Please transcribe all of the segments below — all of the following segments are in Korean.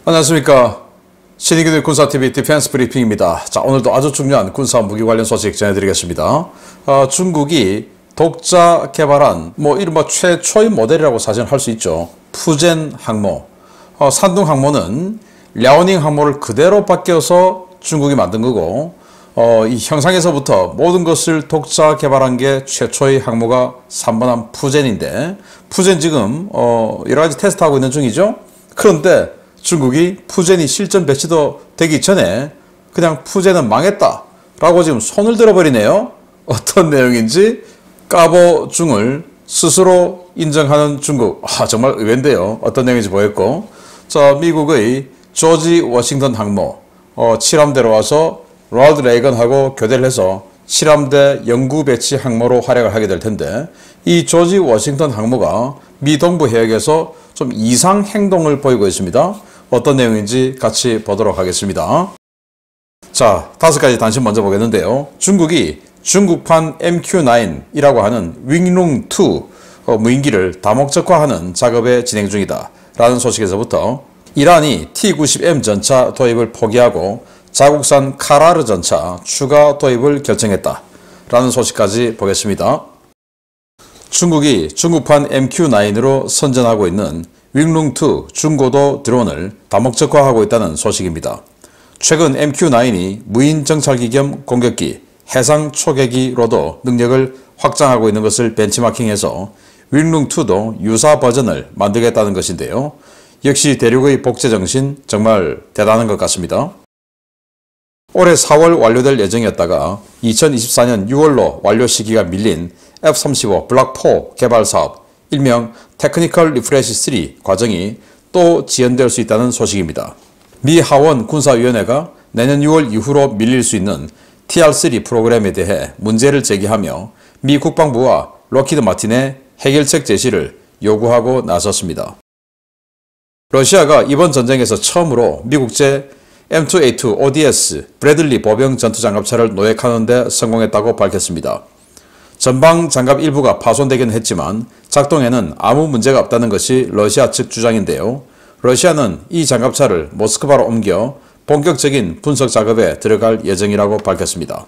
안녕하십니까. 신의균의 군사TV 디펜스 브리핑입니다. 자, 오늘도 아주 중요한 군사 무기 관련 소식 전해드리겠습니다. 중국이 독자 개발한 이른바 최초의 모델이라고 사실 할 수 있죠. 푸젠 항모. 산둥 항모는 랴오닝 항모를 그대로 바뀌어서 중국이 만든 거고, 이 형상에서부터 모든 것을 독자 개발한 게 최초의 항모가 3번함 푸젠인데, 푸젠 지금 여러 가지 테스트하고 있는 중이죠. 그런데 중국이 푸젠이 실전 배치도 되기 전에 그냥 푸젠은 망했다 라고 지금 손을 들어버리네요. 어떤 내용인지 까보중을 스스로 인정하는 중국. 정말 의외인데요. 어떤 내용인지 보였고, 자, 미국의 조지 워싱턴 항모 7함대로 와서 로널드 레이건하고 교대를 해서 7함대 영구 배치 항모로 활약을 하게 될 텐데, 이 조지 워싱턴 항모가 미 동부 해역에서 좀 이상 행동을 보이고 있습니다. 어떤 내용인지 같이 보도록 하겠습니다. 자, 5가지 단신 먼저 보겠는데요. 중국이 중국판 MQ-9이라고 하는 윙룽2 무인기를 다목적화하는 작업에 진행 중이다 라는 소식에서부터, 이란이 T-90M 전차 도입을 포기하고 자국산 카라르 전차 추가 도입을 결정했다 라는 소식까지 보겠습니다. 중국이 중국판 MQ-9으로 선전하고 있는 윙룽2 중고도 드론을 다목적화하고 있다는 소식입니다. 최근 MQ-9이 무인 정찰기 겸 공격기, 해상 초계기로도 능력을 확장하고 있는 것을 벤치마킹해서 윙룽2도 유사 버전을 만들겠다는 것인데요. 역시 대륙의 복제 정신 정말 대단한 것 같습니다. 올해 4월 완료될 예정이었다가 2024년 6월로 완료 시기가 밀린 F-35 블락4 개발 사업, 일명 테크니컬 리프레시 3 과정이 또 지연될 수 있다는 소식입니다. 미 하원 군사위원회가 내년 6월 이후로 밀릴 수 있는 TR3 프로그램에 대해 문제를 제기하며 미 국방부와 록히드 마틴의 해결책 제시를 요구하고 나섰습니다. 러시아가 이번 전쟁에서 처음으로 미국제 M2A2 ODS 브래들리 보병 전투장갑차를 노획하는 데 성공했다고 밝혔습니다. 전방 장갑 일부가 파손되긴 했지만 작동에는 아무 문제가 없다는 것이 러시아 측 주장인데요. 러시아는 이 장갑차를 모스크바로 옮겨 본격적인 분석 작업에 들어갈 예정이라고 밝혔습니다.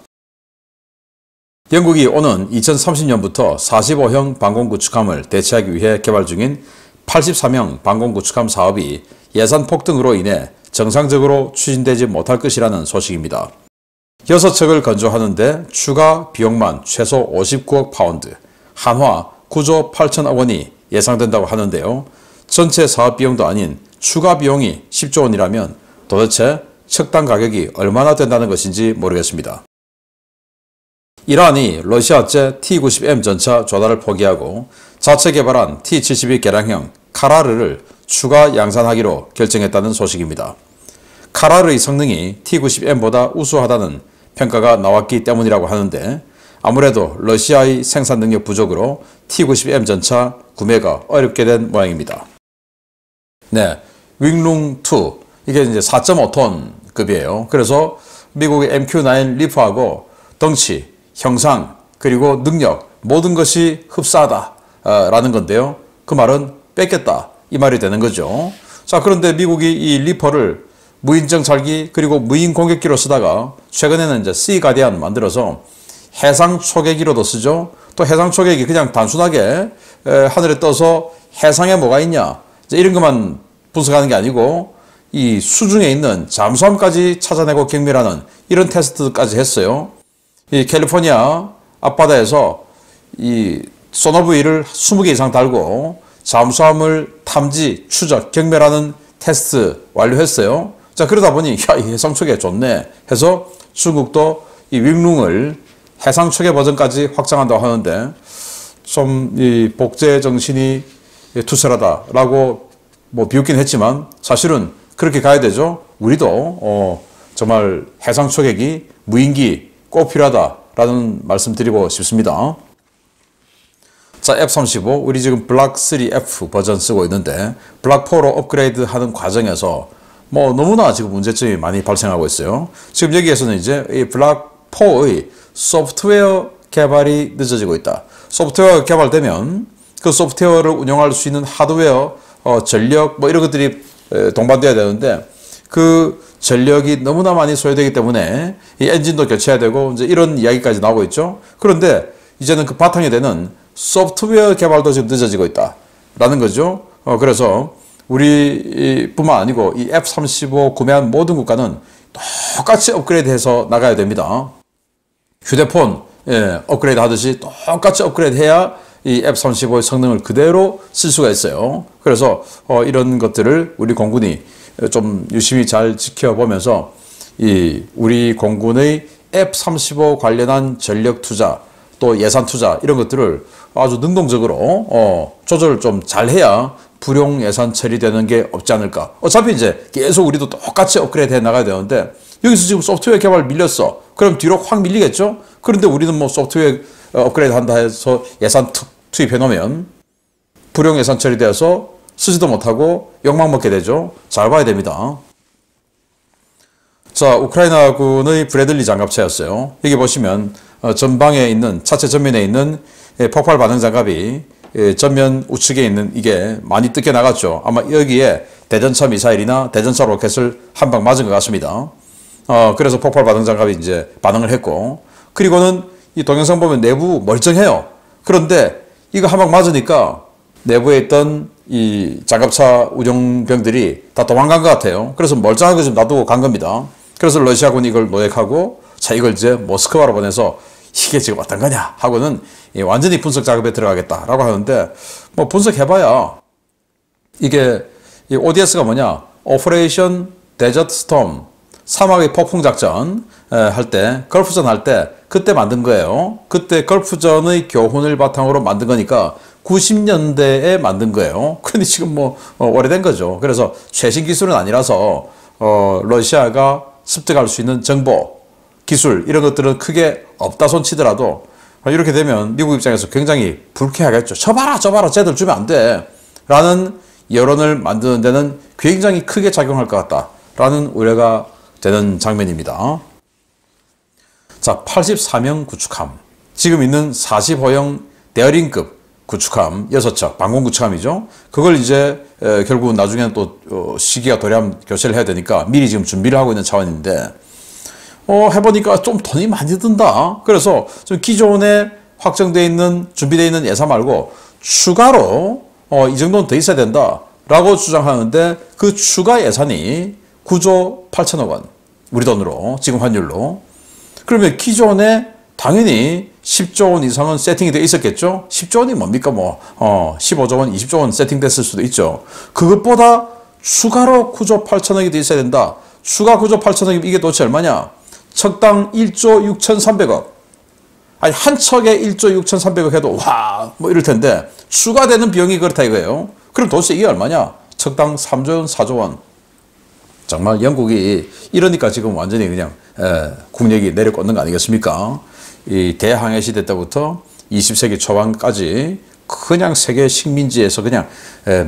영국이 오는 2030년부터 45형 방공구축함을 대체하기 위해 개발 중인 83형 방공구축함 사업이 예산 폭등으로 인해 정상적으로 추진되지 못할 것이라는 소식입니다. 6척을 건조하는데 추가 비용만 최소 59억 파운드, 한화 9조 8천억 원이 예상된다고 하는데요. 전체 사업 비용도 아닌 추가 비용이 10조 원이라면 도대체 척당 가격이 얼마나 된다는 것인지 모르겠습니다. 이란이 러시아제 T-90M 전차 조달을 포기하고 자체 개발한 T-72 개량형 카라르를 추가 양산하기로 결정했다는 소식입니다. 카라르의 성능이 T-90M보다 우수하다는 평가가 나왔기 때문이라고 하는데, 아무래도 러시아의 생산 능력 부족으로 T-90M 전차 구매가 어렵게 된 모양입니다. 네, 윙룽2 이게 이제 4.5톤급이에요. 그래서 미국의 MQ-9 리프하고 덩치, 형상, 그리고 능력 모든 것이 흡사하다 라는 건데요. 그 말은 뺏겠다 이 말이 되는 거죠. 자, 그런데 미국이 이 리퍼를 무인 정찰기 그리고 무인 공격기로 쓰다가 최근에는 이제 씨 가디안 만들어서 해상 초계기로도 쓰죠. 또 해상 초계기 그냥 단순하게 하늘에 떠서 해상에 뭐가 있냐 이런 것만 분석하는 게 아니고 이 수중에 있는 잠수함까지 찾아내고 경멸하는 이런 테스트까지 했어요. 이 캘리포니아 앞바다에서 이 소노부이를 20개 이상 달고 잠수함을 탐지, 추적, 경멸하는 테스트 완료했어요. 자, 그러다 보니 이 해상 초계 좋네 해서 중국도 이 윙룽을 해상 초계 버전까지 확장한다고 하는데, 좀 이 복제 정신이 투철하다라고 비웃긴 했지만 사실은 그렇게 가야 되죠. 우리도 정말 해상 초계기, 무인기 꼭 필요하다라는 말씀 드리고 싶습니다. 자, F-35 우리 지금 블락3F 버전 쓰고 있는데 블락4로 업그레이드 하는 과정에서 너무나 지금 문제점이 많이 발생하고 있어요. 지금 여기에서는 이제 이 블락4의 소프트웨어 개발이 늦어지고 있다. 소프트웨어가 개발되면 그 소프트웨어를 운영할 수 있는 하드웨어, 전력 이런 것들이 동반돼야 되는데 그 전력이 너무나 많이 소요되기 때문에 이 엔진도 교체해야 되고 이제 이런 이야기까지 나오고 있죠. 그런데 이제는 그 바탕이 되는 소프트웨어 개발도 지금 늦어지고 있다라는 거죠. 그래서 우리뿐만 아니고 이 F-35 구매한 모든 국가는 똑같이 업그레이드해서 나가야 됩니다. 휴대폰 업그레이드 하듯이 똑같이 업그레이드 해야 이 F-35의 성능을 그대로 쓸 수가 있어요. 그래서 이런 것들을 우리 공군이 좀 유심히 잘 지켜보면서 이 우리 공군의 F-35 관련한 전력 투자 또 예산 투자 이런 것들을 아주 능동적으로 조절을 좀 잘해야 불용 예산 처리되는 게 없지 않을까. 어차피 이제 계속 우리도 똑같이 업그레이드 해 나가야 되는데 여기서 지금 소프트웨어 개발 밀렸어. 그럼 뒤로 확 밀리겠죠? 그런데 우리는 뭐 소프트웨어 업그레이드 한다 해서 예산 투입해 놓으면 불용 예산 처리되어서 쓰지도 못하고 욕망 먹게 되죠. 잘 봐야 됩니다. 자, 우크라이나군의 브래들리 장갑차였어요. 여기 보시면 전방에 있는 차체 전면에 있는 폭발 반응 장갑이 전면 우측에 있는 이게 많이 뜯겨 나갔죠. 아마 여기에 대전차 미사일이나 대전차 로켓을 한 방 맞은 것 같습니다. 그래서 폭발 반응 장갑이 이제 반응을 했고, 그리고는 이 동영상 보면 내부 멀쩡해요. 그런데 이거 한 방 맞으니까 내부에 있던 이 장갑차 운용병들이 다 도망간 것 같아요. 그래서 멀쩡한 거 좀 놔두고 간 겁니다. 그래서 러시아군이 이걸 노획하고, 자, 이걸 이제 모스크바로 보내서 이게 지금 어떤 거냐 하고는 완전히 분석 작업에 들어가겠다라고 하는데, 뭐 분석해봐야 이게 이 ODS가 뭐냐, 오퍼레이션 데저트 스톰, 사막의 폭풍 작전 할 때, 걸프전 할 때 그때 만든 거예요. 그때 걸프전의 교훈을 바탕으로 만든 거니까 90년대에 만든 거예요. 근데 지금 뭐 오래된 거죠. 그래서 최신 기술은 아니라서 러시아가 습득할 수 있는 정보, 기술 이런 것들은 크게 없다 손 치더라도 이렇게 되면 미국 입장에서 굉장히 불쾌하겠죠. 저봐라 쟤들 주면 안 돼 라는 여론을 만드는 데는 굉장히 크게 작용할 것 같다라는 우려가 되는 장면입니다. 자, 84명 구축함, 지금 있는 45형 데어링급 구축함 6척, 방공 구축함이죠. 그걸 이제 결국은 나중에는 또 시기가 도래하면 교체를 해야 되니까 미리 지금 준비를 하고 있는 차원인데, 해보니까 좀 돈이 많이 든다. 그래서 좀 기존에 확정되어 있는, 준비되어 있는 예산 말고 추가로 이 정도는 더 있어야 된다 라고 주장하는데, 그 추가 예산이 9조 8천억 원, 우리 돈으로 지금 환율로. 그러면 기존에 당연히 10조 원 이상은 세팅이 되어 있었겠죠. 10조 원이 뭡니까? 15조 원, 20조 원 세팅됐을 수도 있죠. 그것보다 추가로 9조 8천억이 더 있어야 된다. 추가 9조 8천억이면 이게 도대체 얼마냐? 척당 1조 6,300억. 아니, 한 척에 1조 6,300억 해도 와, 뭐 이럴 텐데 추가되는 비용이 그렇다 이거예요. 그럼 도대체 이게 얼마냐? 척당 3조 원, 4조 원. 정말 영국이 이러니까 지금 완전히 그냥 국력이 내려꽂는 거 아니겠습니까? 이 대항해 시대 때부터 20세기 초반까지 그냥 세계 식민지에서 그냥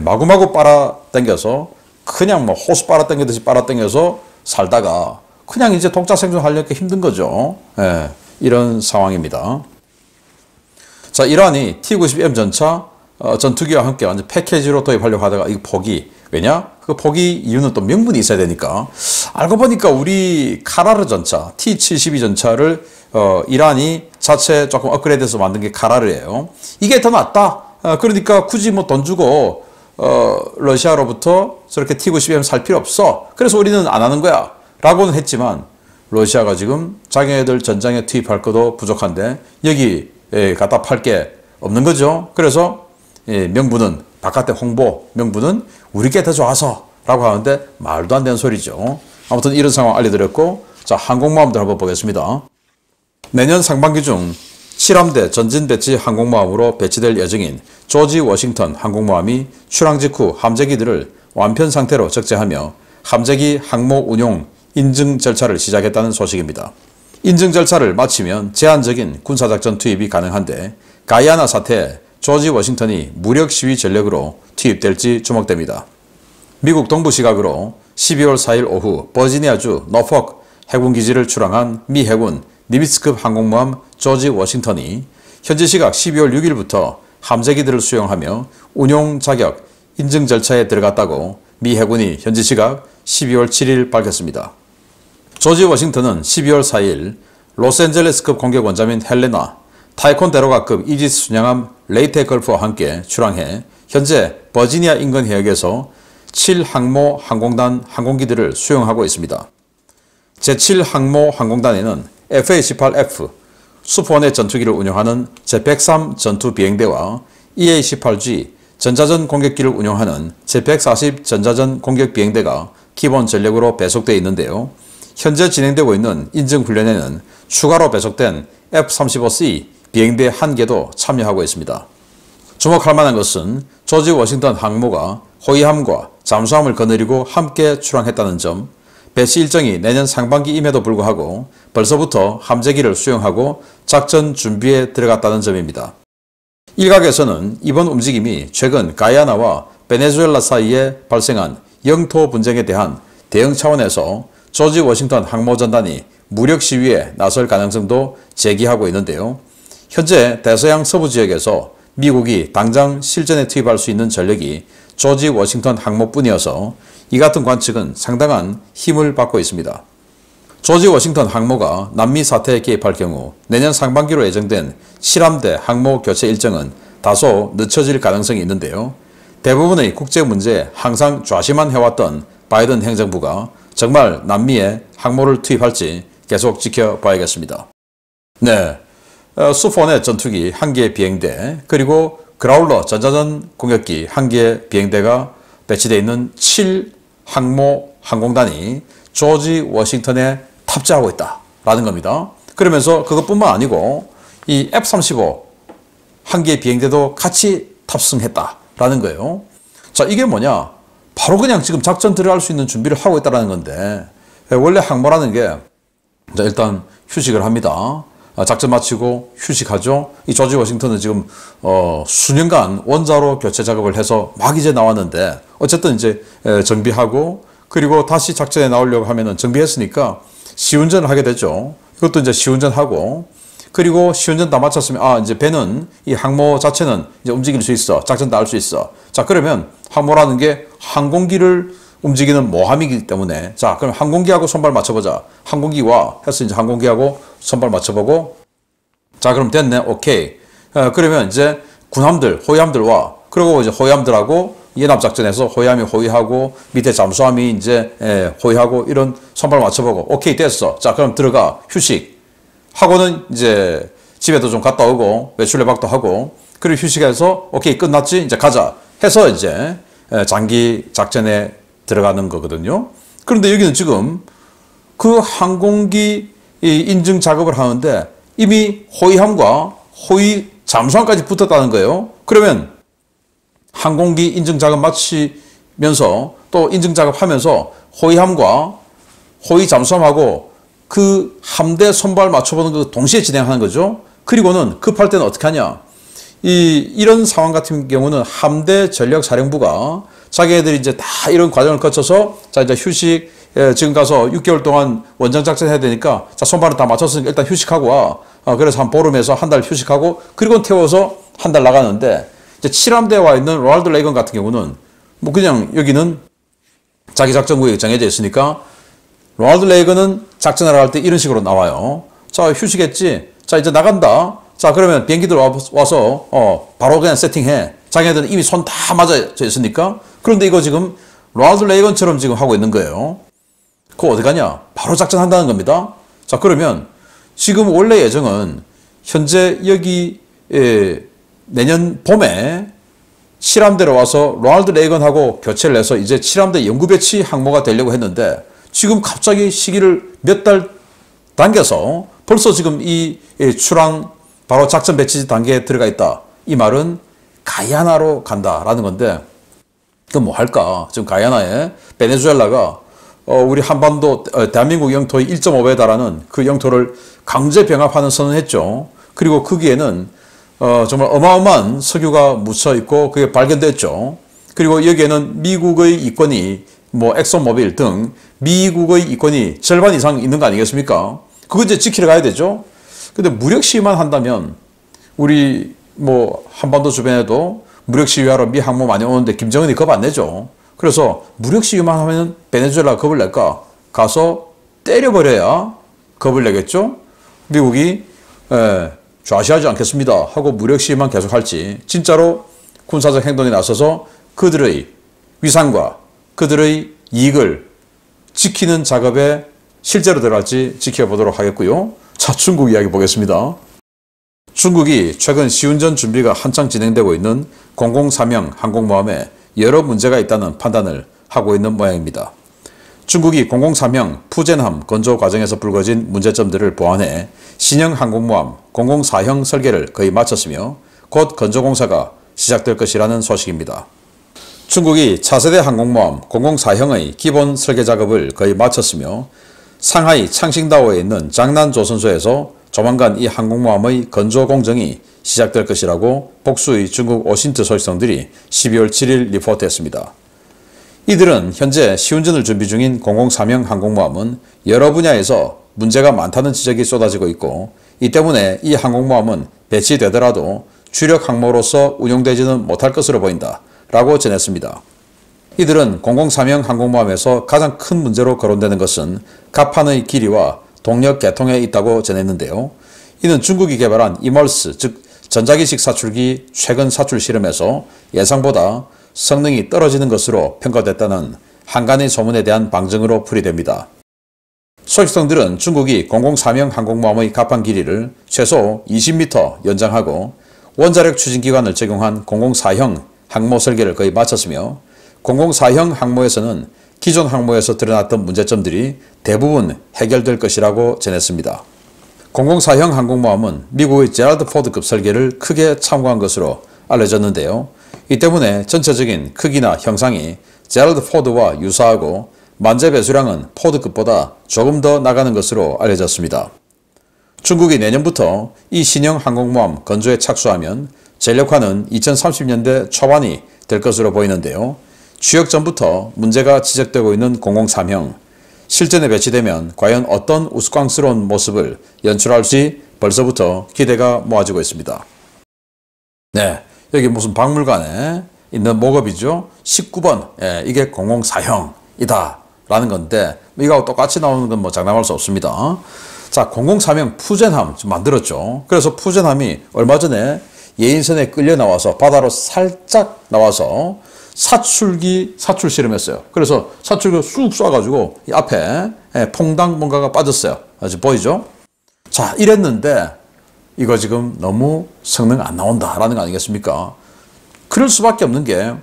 마구마구 빨아당겨서 그냥 뭐 호수 빨아당기듯이 빨아당겨서 살다가 그냥 이제 독자 생존하려니까 힘든 거죠. 이런 상황입니다. 자, 이란이 T-90M 전차 전투기와 함께 완전 패키지로 도입하려고 하다가 이거 포기. 왜냐? 그 포기 이유는 또 명분이 있어야 되니까. 알고 보니까 우리 카라르 전차, T-72 전차를 이란이 자체 조금 업그레이드해서 만든 게 카라르예요. 이게 더 낫다. 그러니까 굳이 뭐 돈 주고 러시아로부터 저렇게 T-90M 살 필요 없어. 그래서 우리는 안 하는 거야 라고는 했지만, 러시아가 지금 자기네들 전장에 투입할 것도 부족한데 여기 갖다 팔 게 없는 거죠. 그래서 명분은, 바깥의 홍보 명분은 우리 게 더 좋아서 라고 하는데 말도 안 되는 소리죠. 아무튼 이런 상황 알려드렸고, 자, 항공모함들 한번 보겠습니다. 내년 상반기 중 7함대 전진 배치 항공모함으로 배치될 예정인 조지 워싱턴 항공모함이 출항 직후 함재기들을 완편 상태로 적재하며 함재기 항모 운용 인증 절차를 시작했다는 소식입니다. 인증 절차를 마치면 제한적인 군사작전 투입이 가능한데, 가이아나 사태에 조지 워싱턴이 무력 시위 전력으로 투입될지 주목됩니다. 미국 동부 시각으로 12월 4일 오후 버지니아주 노폭 해군기지를 출항한 미 해군 니미츠급 항공모함 조지 워싱턴이 현지 시각 12월 6일부터 함재기들을 수용하며 운용 자격 인증 절차에 들어갔다고 미 해군이 현지 시각 12월 7일 밝혔습니다. 조지 워싱턴은 12월 4일 로스앤젤레스급 공격 원자민 헬레나, 타이콘데로가급 이지스 순양함 레이테 걸프와 함께 출항해 현재 버지니아 인근 해역에서 7항모 항공단 항공기들을 수용하고 있습니다. 제7항모 항공단에는 FA-18F 슈퍼원의 전투기를 운용하는 제103 전투 비행대와 EA-18G 전자전 공격기를 운용하는 제140 전자전 공격 비행대가 기본 전력으로 배속되어 있는데요. 현재 진행되고 있는 인증훈련에는 추가로 배속된 F-35C 비행대 1개도 참여하고 있습니다. 주목할 만한 것은 조지 워싱턴 항모가 호위함과 잠수함을 거느리고 함께 출항했다는 점, 배치 일정이 내년 상반기임에도 불구하고 벌써부터 함재기를 수용하고 작전 준비에 들어갔다는 점입니다. 일각에서는 이번 움직임이 최근 가야나와 베네수엘라 사이에 발생한 영토 분쟁에 대한 대응 차원에서 조지 워싱턴 항모전단이 무력 시위에 나설 가능성도 제기하고 있는데요. 현재 대서양 서부 지역에서 미국이 당장 실전에 투입할 수 있는 전력이 조지 워싱턴 항모뿐이어서 이 같은 관측은 상당한 힘을 받고 있습니다. 조지 워싱턴 항모가 남미 사태에 개입할 경우 내년 상반기로 예정된 7함대 항모 교체 일정은 다소 늦춰질 가능성이 있는데요. 대부분의 국제 문제에 항상 좌심만 해왔던 바이든 행정부가 정말 남미에 항모를 투입할지 계속 지켜봐야겠습니다. 네, 슈퍼원의 전투기 1개 비행대 그리고 그라울러 전자전 공격기 1개 비행대가 배치되어 있는 7항모 항공단이 조지 워싱턴에 탑재하고 있다라는 겁니다. 그러면서 그것뿐만 아니고 이 F-35 1개 비행대도 같이 탑승했다라는 거예요. 자, 이게 뭐냐? 바로 그냥 지금 작전 들어갈 수 있는 준비를 하고 있다는 건데, 원래 항모라는 게 일단 휴식을 합니다. 작전 마치고 휴식하죠. 이 조지 워싱턴은 지금 수년간 원자로 교체 작업을 해서 막 이제 나왔는데 어쨌든 이제 정비하고 그리고 다시 작전에 나오려고 하면은 정비했으니까 시운전을 하게 되죠. 이것도 이제 시운전하고 그리고 시운전 다 마쳤으면 이제 배는 이 항모 자체는 이제 움직일 수 있어. 작전 다 할 수 있어. 자, 그러면 항모라는 게 항공기를 움직이는 모함이기 때문에 자, 그럼 항공기하고 손발 맞춰보자. 항공기와 해서 이제 항공기하고 손발 맞춰보고 자, 그럼 됐네. 오케이. 그러면 이제 군함들, 호위함들과 그리고 이제 호위함들하고 연합작전에서 호위함이 호위하고 밑에 잠수함이 이제 호위하고 이런 손발 맞춰보고 오케이 됐어. 자, 그럼 들어가 휴식 하고는 이제 집에도 좀 갔다 오고 외출 예방도 하고 그리고 휴식해서 오케이 끝났지 이제 가자 해서 이제 장기 작전에 들어가는 거거든요. 그런데 여기는 지금 그 항공기 인증 작업을 하는데 이미 호위함과 호위 잠수함까지 붙었다는 거예요. 그러면 항공기 인증 작업 마치면서 또 인증 작업하면서 호위함과 호위 잠수함하고 그 함대 손발 맞춰보는 거 동시에 진행하는 거죠. 그리고는 급할 때는 어떻게 하냐. 이런 상황 같은 경우는 함대 전력사령부가 자기네들이 이제 다 이런 과정을 거쳐서 자, 이제 휴식, 지금 가서 6개월 동안 원정 작전 해야 되니까 자, 손발은 다 맞췄으니까 일단 휴식하고 와. 그래서 한 보름에서 한 달 휴식하고 그리고 태워서 한 달 나가는데 이제 7함대에 와 있는 로널드 레이건 같은 경우는 뭐 그냥 여기는 자기 작전 구역이 정해져 있으니까 로널드 레이건은 작전을 할 때 이런 식으로 나와요. 자, 휴식했지? 자, 이제 나간다. 자, 그러면 비행기들 와서 바로 그냥 세팅해. 자기네들은 이미 손 다 맞아져 있으니까. 그런데 이거 지금 로널드 레이건처럼 지금 하고 있는 거예요. 그거 어디 가냐? 바로 작전한다는 겁니다. 자, 그러면 지금 원래 예정은 현재 여기 내년 봄에 7함대로 와서 로널드 레이건하고 교체를 해서 이제 7함대 연구 배치 항모가 되려고 했는데 지금 갑자기 시기를 몇 달 당겨서 벌써 지금 이 출항 바로 작전 배치 단계에 들어가 있다. 이 말은 가야나로 간다라는 건데 그럼 뭐 할까? 지금 가야나에 베네수엘라가 우리 한반도 대한민국 영토의 1.5배에 달하는 그 영토를 강제 병합하는 선언을 했죠. 그리고 거기에는 정말 어마어마한 석유가 묻혀 있고 그게 발견됐죠. 그리고 여기에는 미국의 이권이 뭐 엑소모빌 등 미국의 이권이 절반 이상 있는 거 아니겠습니까? 그거 이제 지키러 가야 되죠. 근데 무력 시위만 한다면 우리 뭐 한반도 주변에도 무력 시위하러 미 항모 많이 오는데 김정은이 겁 안 내죠. 그래서 무력 시위만 하면 베네수엘라가 겁을 낼까? 가서 때려버려야 겁을 내겠죠? 미국이 좌시하지 않겠습니다 하고 무력 시위만 계속할지 진짜로 군사적 행동에 나서서 그들의 위상과 그들의 이익을 지키는 작업에 실제로 들어갈지 지켜보도록 하겠고요. 자, 중국 이야기 보겠습니다. 중국이 최근 시운전 준비가 한창 진행되고 있는 공공사명 항공모함에 여러 문제가 있다는 판단을 하고 있는 모양입니다. 중국이 공공사명 푸젠함 건조 과정에서 불거진 문제점들을 보완해 신형 항공모함 공공사형 설계를 거의 마쳤으며 곧 건조공사가 시작될 것이라는 소식입니다. 중국이 차세대 항공모함 공공사형의 기본 설계 작업을 거의 마쳤으며 상하이 창싱다오에 있는 장난조선소에서 조만간 이 항공모함의 건조 공정이 시작될 것이라고 복수의 중국 오신트 소식통들이 12월 7일 리포트했습니다. 이들은 현재 시운전을 준비 중인 공공사명 항공모함은 여러 분야에서 문제가 많다는 지적이 쏟아지고 있고 이 때문에 이 항공모함은 배치되더라도 주력 항모로서 운용되지는 못할 것으로 보인다 라고 전했습니다. 이들은 공공사명 항공모함에서 가장 큰 문제로 거론되는 것은 갑판의 길이와 동력 계통에 있다고 전했는데요. 이는 중국이 개발한 이멀스 즉 전자기식 사출기 최근 사출 실험에서 예상보다 성능이 떨어지는 것으로 평가됐다는 한간의 소문에 대한 방증으로 풀이됩니다. 소식통들은 중국이 공공사명 항공모함의 갑판 길이를 최소 20m 연장하고 원자력 추진기관을 적용한 공공사형 항모 설계를 거의 마쳤으며 공공사형 항모에서는 기존 항모에서 드러났던 문제점들이 대부분 해결될 것이라고 전했습니다. 공공사형 항공모함은 미국의 제라드 포드급 설계를 크게 참고한 것으로 알려졌는데요. 이 때문에 전체적인 크기나 형상이 제라드 포드와 유사하고 만재 배수량은 포드급보다 조금 더 나가는 것으로 알려졌습니다. 중국이 내년부터 이 신형 항공모함 건조에 착수하면 전력화는 2030년대 초반이 될 것으로 보이는데요. 취역 전부터 문제가 지적되고 있는 공공사형, 실전에 배치되면 과연 어떤 우스꽝스러운 모습을 연출할지 벌써부터 기대가 모아지고 있습니다. 네, 여기 무슨 박물관에 있는 모급이죠. 19번, 이게 공공사형이다 라는 건데 이거하고 똑같이 나오는 건 뭐 장담할 수 없습니다. 자, 공공사명 푸젠함 좀 만들었죠. 그래서 푸젠함이 얼마 전에 예인선에 끌려 나와서 바다로 살짝 나와서 사출 실험했어요. 그래서 사출기를 쑥 쏴가지고 이 앞에 퐁당 뭔가가 빠졌어요. 아주 보이죠? 자, 이랬는데 이거 지금 너무 성능 안 나온다라는 거 아니겠습니까? 그럴 수밖에 없는 게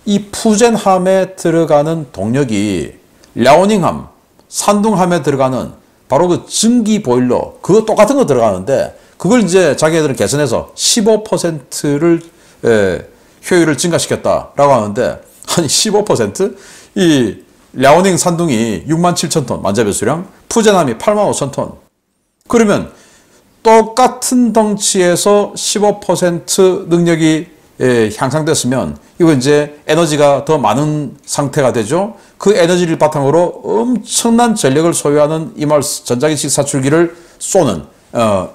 이 푸젠함에 들어가는 동력이 랴오닝함, 산둥함에 들어가는 바로 그 증기 보일러 그거 똑같은 거 들어가는데 그걸 이제 자기네들은 개선해서 15%를 효율을 증가시켰다라고 하는데 아니 15%? 이 랴오닝 산둥이 67,000톤 만재 배수량, 푸젠함이 85,000톤. 그러면 똑같은 덩치에서 15% 능력이 향상됐으면 이거 이제 에너지가 더 많은 상태가 되죠. 그 에너지를 바탕으로 엄청난 전력을 소유하는 이멀스 전자기식 사출기를 쏘는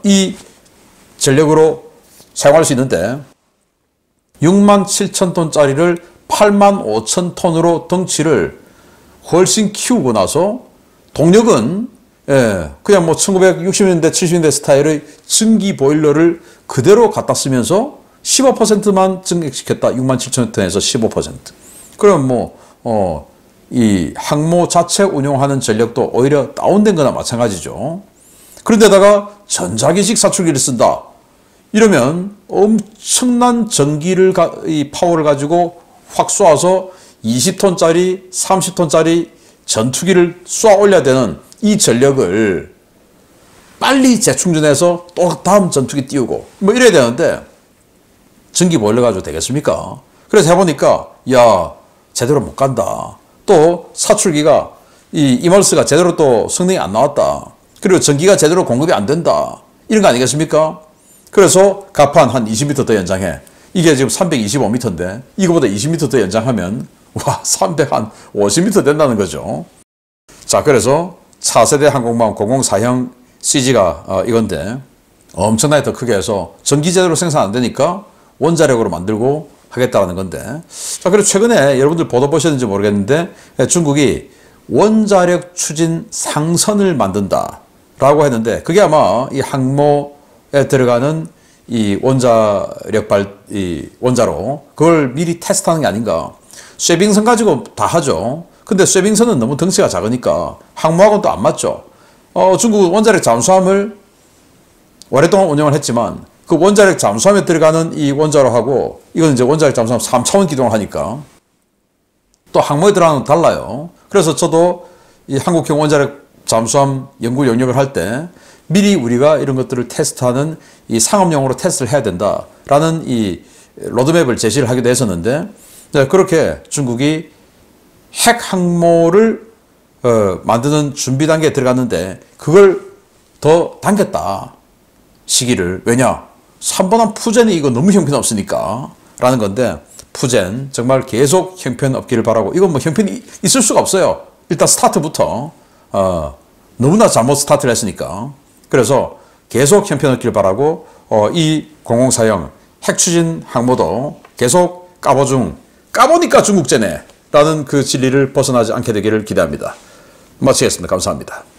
이 전력으로 사용할 수 있는데 67,000톤짜리를 85,000톤으로 덩치를 훨씬 키우고 나서 동력은 그냥 뭐 1960년대 70년대 스타일의 증기 보일러를 그대로 갖다 쓰면서 15%만 증액시켰다. 67,000톤에서 15%. 그럼 뭐 이 항모 자체 운용하는 전력도 오히려 다운된 거나 마찬가지죠. 그런데다가 전자기식 사출기를 쓴다. 이러면 엄청난 전기를 이 파워를 가지고 확 쏘아서 20톤짜리, 30톤짜리 전투기를 쏘아 올려야 되는 이 전력을 빨리 재충전해서 또 다음 전투기 띄우고 뭐 이래야 되는데 전기 보일러 가지고 되겠습니까? 그래서 해보니까 야 제대로 못 간다. 또 사출기가 이 이멀스가 제대로 또 성능이 안 나왔다. 그리고 전기가 제대로 공급이 안 된다. 이런 거 아니겠습니까? 그래서 갑판 한 20m 더 연장해. 이게 지금 325m인데 이거보다 20m 더 연장하면 와 350m 된다는 거죠. 자, 그래서 차세대 항공모함 004형 CG가 이건데 엄청나게 더 크게 해서 전기 제대로 생산 안 되니까 원자력으로 만들고 하겠다라는 건데. 자, 그리고 최근에 여러분들 보도 보셨는지 모르겠는데 중국이 원자력 추진 상선을 만든다라고 했는데 그게 아마 이 항모에 들어가는 이 원자로 그걸 미리 테스트하는 게 아닌가. 쇠빙선 가지고 다 하죠. 근데 쇠빙선은 너무 덩치가 작으니까 항모하고는 또 안 맞죠. 중국은 원자력 잠수함을 오랫동안 운영을 했지만 그 원자력 잠수함에 들어가는 이 원자로하고 이건 이제 원자력 잠수함 3차원 기동을 하니까 또 항모에 들어가는 건 달라요. 그래서 저도 이 한국형 원자력 잠수함 연구 영역을 할 때 미리 우리가 이런 것들을 테스트하는 이 상업용으로 테스트를 해야 된다라는 이 로드맵을 제시를 하기도 했었는데 그렇게 중국이 핵 항모를 만드는 준비 단계에 들어갔는데 그걸 더 당겼다. 시기를. 왜냐? 3번함 푸젠이 이거 너무 형편없으니까 라는 건데 푸젠 정말 계속 형편없기를 바라고 이건 뭐 형편이 있을 수가 없어요. 일단 스타트부터 너무나 잘못 스타트를 했으니까 그래서 계속 형편없기를 바라고 이 공공사형 핵추진 항모도 계속 까보니까 중국제네 라는 그 진리를 벗어나지 않게 되기를 기대합니다. 마치겠습니다. 감사합니다.